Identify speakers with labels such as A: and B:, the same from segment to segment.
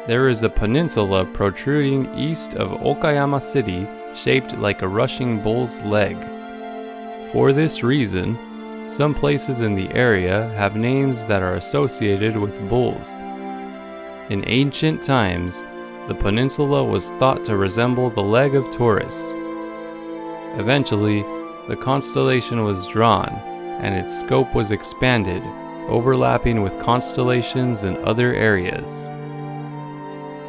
A: There is a peninsula protruding east of Okayama City shaped like a rushing bull's leg. For this reason, some places in the area have names that are associated with bulls. In ancient times, the peninsula was thought to resemble the leg of Taurus. Eventually, the constellation was drawn, and its scope was expanded, overlapping with constellations in other areas.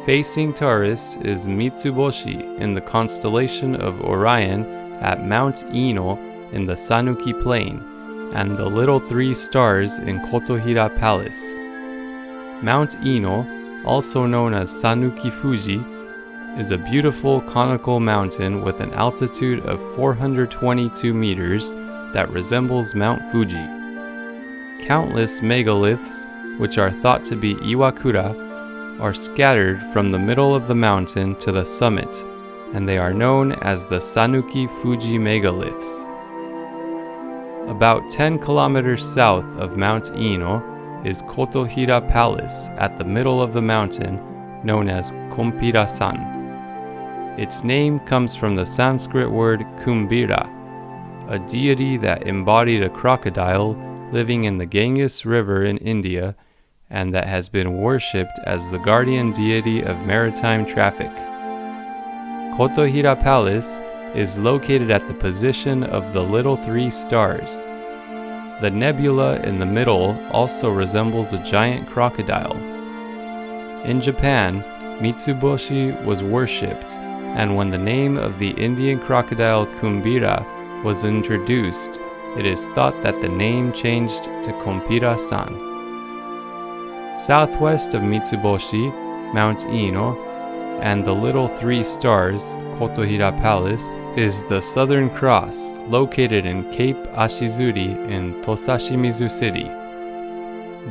A: Facing Taurus is Mitsuboshi in the constellation of Orion at Mount Ino in the Sanuki Plain, and the Little Three Stars in Kotohira Palace. Mount Ino, also known as Sanuki Fuji, is a beautiful conical mountain with an altitude of 422 meters that resembles Mount Fuji. Countless megaliths, which are thought to be Iwakura, are scattered from the middle of the mountain to the summit, and they are known as the Sanuki Fuji megaliths. About 10 kilometers south of Mount Ino is Kotohira Palace at the middle of the mountain, known as Kompira-san. Its name comes from the Sanskrit word Kumbira, a deity that embodied a crocodile living in the Ganges River in India and that has been worshipped as the guardian deity of maritime traffic. Kotohira Palace is located at the position of the Little Three Stars. The nebula in the middle also resembles a giant crocodile. In Japan, Mitsuboshi was worshipped, and when the name of the Indian crocodile Kumbira was introduced, it is thought that the name changed to Kompira-san. Southwest of Mitsuboshi, Mount Ino, and the Little Three Stars, Kotohira Palace, is the Southern Cross, located in Cape Ashizuri in Tosashimizu City.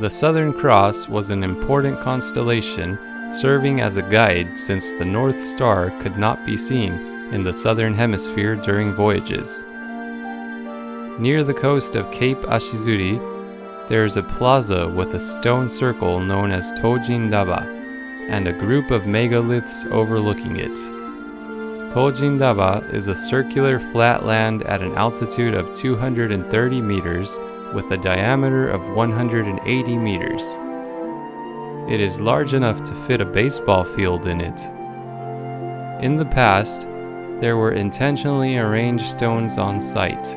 A: The Southern Cross was an important constellation, serving as a guide since the North Star could not be seen in the Southern Hemisphere during voyages. Near the coast of Cape Ashizuri, there is a plaza with a stone circle known as Tojin Daba, and a group of megaliths overlooking it. Tojin Daba is a circular flat land at an altitude of 230 meters with a diameter of 180 meters. It is large enough to fit a baseball field in it. In the past, there were intentionally arranged stones on site.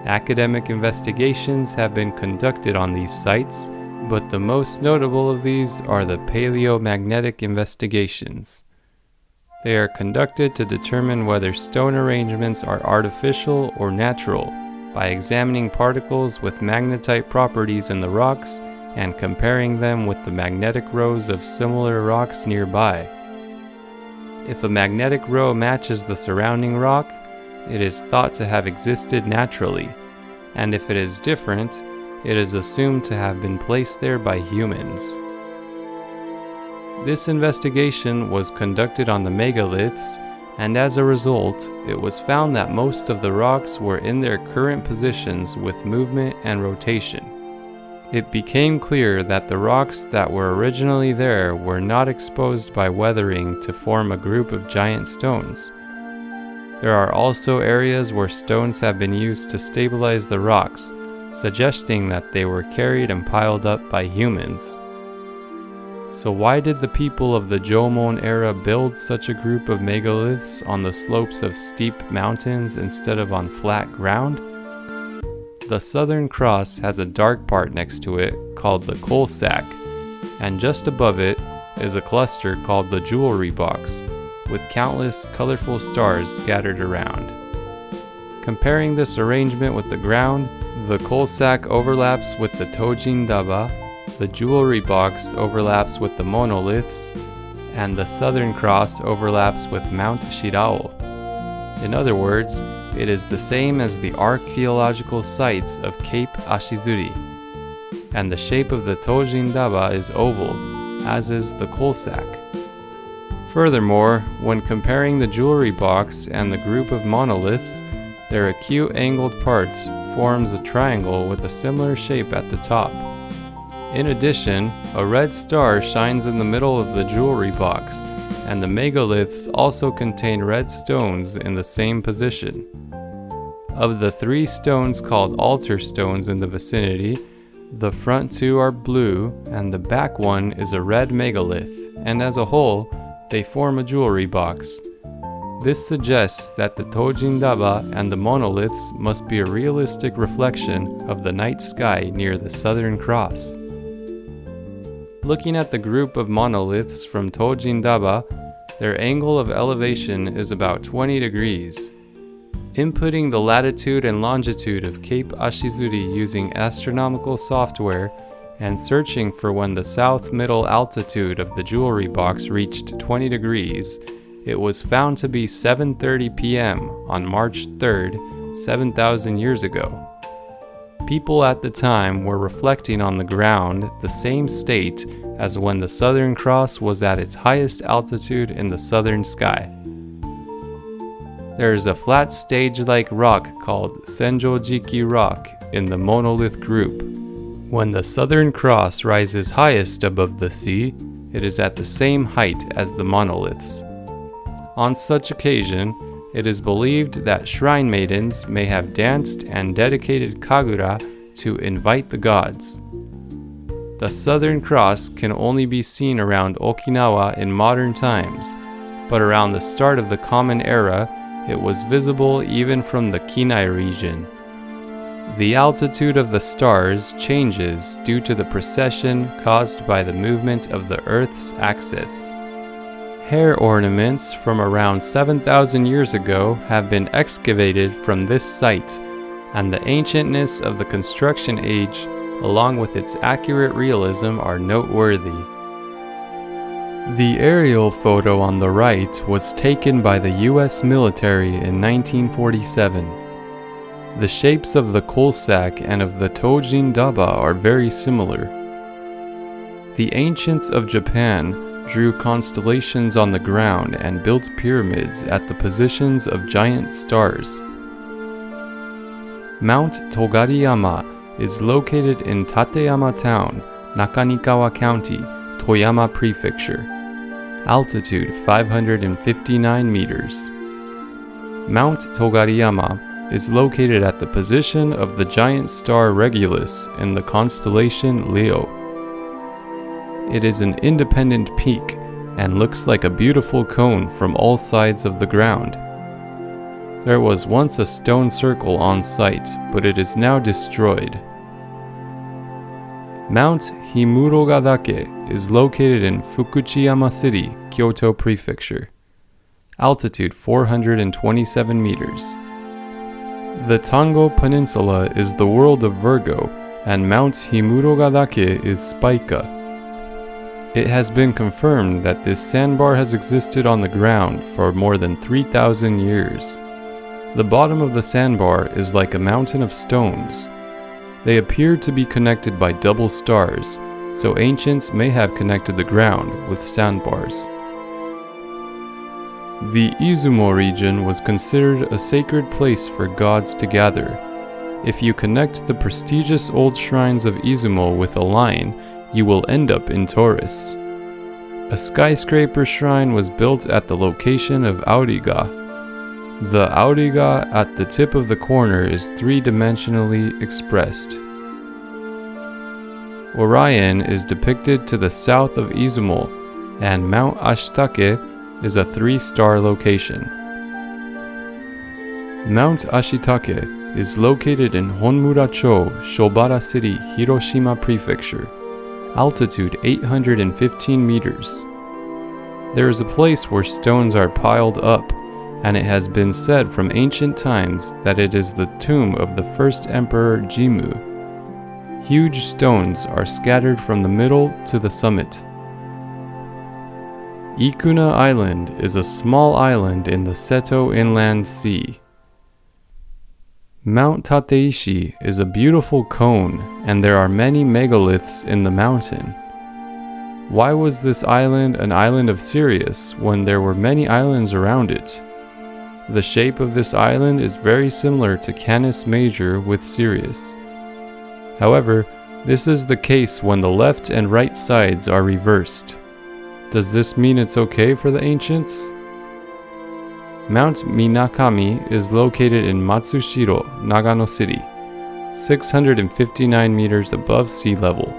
A: Academic investigations have been conducted on these sites, but the most notable of these are the paleomagnetic investigations. They are conducted to determine whether stone arrangements are artificial or natural by examining particles with magnetite properties in the rocks and comparing them with the magnetic rows of similar rocks nearby. If a magnetic row matches the surrounding rock, it is thought to have existed naturally, and if it is different, it is assumed to have been placed there by humans. This investigation was conducted on the megaliths, and as a result, it was found that most of the rocks were in their current positions with movement and rotation. It became clear that the rocks that were originally there were not exposed by weathering to form a group of giant stones. There are also areas where stones have been used to stabilize the rocks, suggesting that they were carried and piled up by humans. So why did the people of the Jomon era build such a group of megaliths on the slopes of steep mountains instead of on flat ground? The Southern Cross has a dark part next to it called the coal sack, and just above it is a cluster called the jewelry box, with countless colorful stars scattered around. Comparing this arrangement with the ground, the coal sack overlaps with the Tojin Daba, the jewelry box overlaps with the monoliths, and the Southern Cross overlaps with Mount Shirao. In other words, it is the same as the archaeological sites of Cape Ashizuri, and the shape of the Tojin Daba is oval, as is the coal sack. Furthermore, when comparing the jewelry box and the group of monoliths, their acute angled parts forms a triangle with a similar shape at the top. In addition, a red star shines in the middle of the jewelry box, and the megaliths also contain red stones in the same position. Of the 3 stones called altar stones in the vicinity, the front 2 are blue and the back one is a red megalith, and as a whole, they form a jewelry box. This suggests that the Tojin-daba and the monoliths must be a realistic reflection of the night sky near the Southern Cross. Looking at the group of monoliths from Tojin-daba, their angle of elevation is about 20 degrees. Inputting the latitude and longitude of Cape Ashizuri using astronomical software and searching for when the south middle altitude of the jewelry box reached 20 degrees, it was found to be 7:30 p.m. on March 3rd, 7,000 years ago. People at the time were reflecting on the ground the same state as when the Southern Cross was at its highest altitude in the southern sky. There is a flat stage-like rock called Senjojiki Rock in the monolith group. When the Southern Cross rises highest above the sea, it is at the same height as the monoliths. On such occasion, it is believed that shrine maidens may have danced and dedicated kagura to invite the gods. The Southern Cross can only be seen around Okinawa in modern times, but around the start of the Common Era, it was visible even from the Kinai region. The altitude of the stars changes due to the precession caused by the movement of the Earth's axis. Hair ornaments from around 7,000 years ago have been excavated from this site, and the ancientness of the construction age, along with its accurate realism, are noteworthy. The aerial photo on the right was taken by the US military in 1947. The shapes of the Kolsak and of the Tojin-daba are very similar. The ancients of Japan drew constellations on the ground and built pyramids at the positions of giant stars. Mount Togariyama is located in Tateyama Town, Nakanikawa County, Toyama Prefecture. Altitude 559 meters. Mount Togariyama is located at the position of the giant star Regulus in the constellation Leo. It is an independent peak and looks like a beautiful cone from all sides of the ground. There was once a stone circle on site, but it is now destroyed. Mount Himurogadake is located in Fukuchiyama City, Kyoto Prefecture. Altitude 427 meters. The Tango Peninsula is the world of Virgo, and Mount Himurogadake is Spica. It has been confirmed that this sandbar has existed on the ground for more than 3,000 years. The bottom of the sandbar is like a mountain of stones. They appear to be connected by double stars, so ancients may have connected the ground with sandbars. The Izumo region was considered a sacred place for gods to gather. If you connect the prestigious old shrines of Izumo with a line, you will end up in Taurus. A skyscraper shrine was built at the location of Auriga. The Auriga at the tip of the corner is three-dimensionally expressed. Orion is depicted to the south of Izumo, and Mount Ashtake is a 3-star location. Mount Ashitake is located in Honmura-cho, Shobara City, Hiroshima Prefecture. Altitude 815 meters. There is a place where stones are piled up, and it has been said from ancient times that it is the tomb of the first emperor Jimmu. Huge stones are scattered from the middle to the summit. Ikuna Island is a small island in the Seto Inland Sea. Mount Tateishi is a beautiful cone, and there are many megaliths in the mountain. Why was this island an island of Sirius when there were many islands around it? The shape of this island is very similar to Canis Major with Sirius. However, This is the case when the left and right sides are reversed. Does this mean it's okay for the ancients? Mount Minakami is located in Matsushiro, Nagano City, 659 meters above sea level.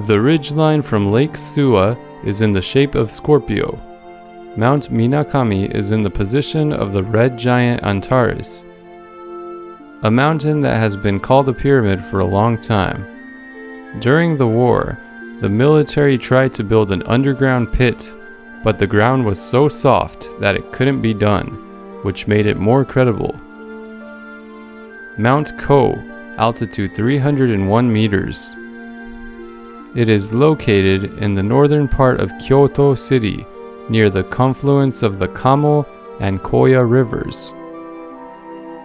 A: The ridgeline from Lake Suwa is in the shape of Scorpio. Mount Minakami is in the position of the red giant Antares, a mountain that has been called a pyramid for a long time. During the war, the military tried to build an underground pit, but the ground was so soft that it couldn't be done, which made it more credible. Mount Ko, altitude 301 meters. It is located in the northern part of Kyoto City, near the confluence of the Kamo and Koya rivers.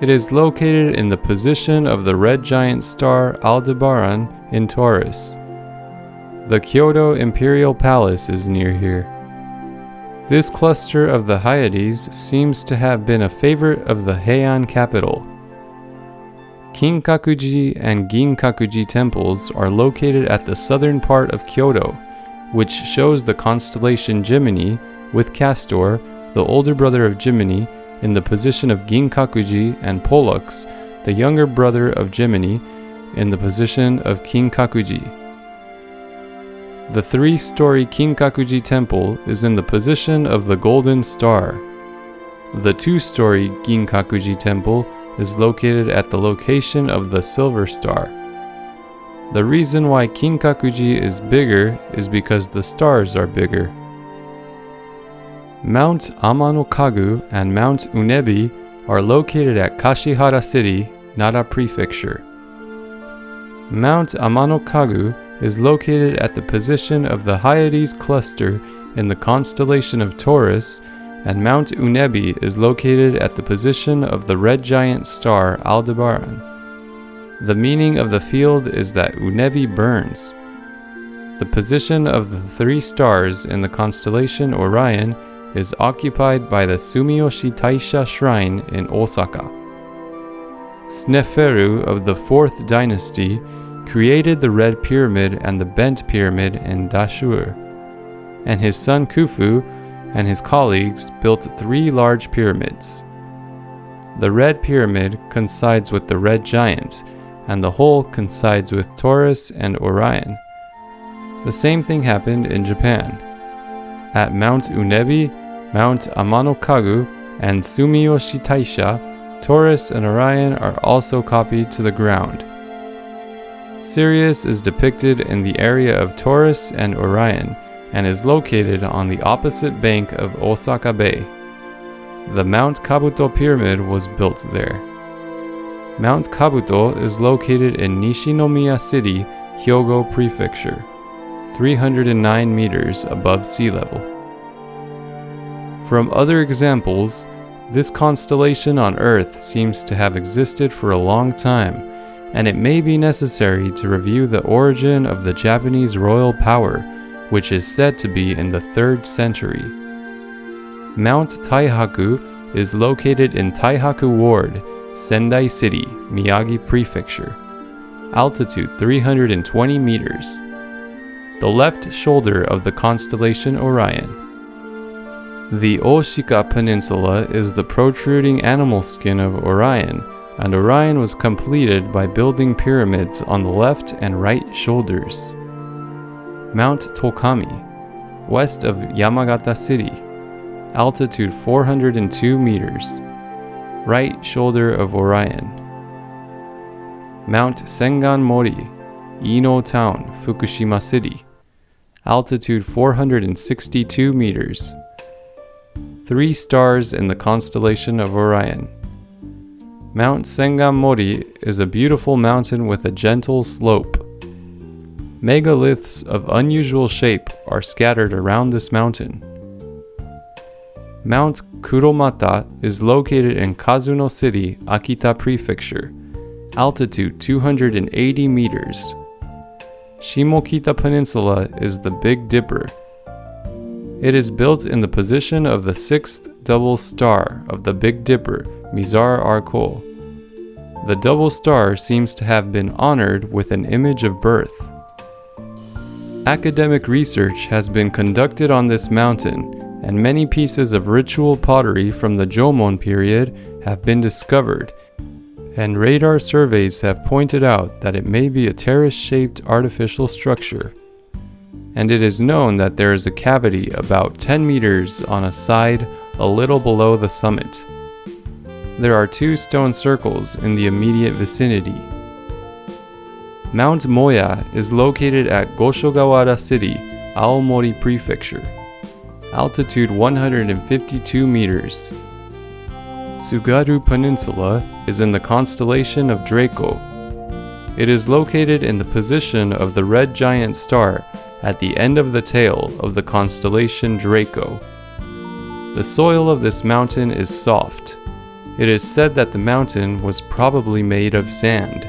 A: It is located in the position of the red giant star Aldebaran in Taurus. The Kyoto Imperial Palace is near here. This cluster of the Hyades seems to have been a favorite of the Heian capital. Kinkakuji and Ginkakuji temples are located at the southern part of Kyoto, which shows the constellation Gemini with Castor, the older brother of Gemini, in the position of Ginkakuji, and Pollux, the younger brother of Gemini, in the position of Kinkakuji. The three-story Kinkakuji temple is in the position of the golden star. The two-story Ginkakuji temple is located at the location of the silver star. The reason why Kinkakuji is bigger is because the stars are bigger. Mount Amanokagu and Mount Unebi are located at Kashihara City, Nara Prefecture. Mount Amanokagu is located at the position of the Hyades cluster in the constellation of Taurus, and Mount Unebi is located at the position of the red giant star Aldebaran. The meaning of the field is that Unebi burns. The position of the three stars in the constellation Orion is occupied by the Sumiyoshi Taisha Shrine in Osaka. Sneferu of the 4th dynasty created the Red Pyramid and the Bent Pyramid in Dashur, and his son Khufu and his colleagues built 3 large pyramids. The Red Pyramid coincides with the Red Giant, and the whole coincides with Taurus and Orion. The same thing happened in Japan. At Mount Unebi, Mount Amanokagu, and Sumiyoshi Taisha, Taurus and Orion are also copied to the ground. Sirius is depicted in the area of Taurus and Orion, and is located on the opposite bank of Osaka Bay. The Mount Kabuto Pyramid was built there. Mount Kabuto is located in Nishinomiya City, Hyogo Prefecture, 309 meters above sea level. From other examples, this constellation on Earth seems to have existed for a long time, and it may be necessary to review the origin of the Japanese royal power, which is said to be in the 3rd century. Mount Taihaku is located in Taihaku Ward, Sendai City, Miyagi Prefecture. Altitude 320 meters. The left shoulder of the constellation Orion. The Oshika Peninsula is the protruding animal skin of Orion, and Orion was completed by building pyramids on the left and right shoulders. Mount Tokami, west of Yamagata City, altitude 402 meters, right shoulder of Orion. Mount Sengan Mori, Ino Town, Fukushima City, altitude 462 meters. 3 stars in the constellation of Orion. Mount Sengan Mori is a beautiful mountain with a gentle slope. Megaliths of unusual shape are scattered around this mountain. Mount Kuromata is located in Kazuno City, Akita Prefecture, altitude 280 meters. Shimokita Peninsula is the Big Dipper. It is built in the position of the 6th double star of the Big Dipper, Mizar Arkol. The double star seems to have been honored with an image of birth. Academic research has been conducted on this mountain, and many pieces of ritual pottery from the Jomon period have been discovered, and radar surveys have pointed out that it may be a terrace-shaped artificial structure. And it is known that there is a cavity about 10 meters on a side a little below the summit. There are 2 stone circles in the immediate vicinity. Mount Moya is located at Goshogawara City, Aomori Prefecture. Altitude 152 meters. Tsugaru Peninsula is in the constellation of Draco. It is located in the position of the red giant star at the end of the tail of the constellation Draco. The soil of this mountain is soft. It is said that the mountain was probably made of sand.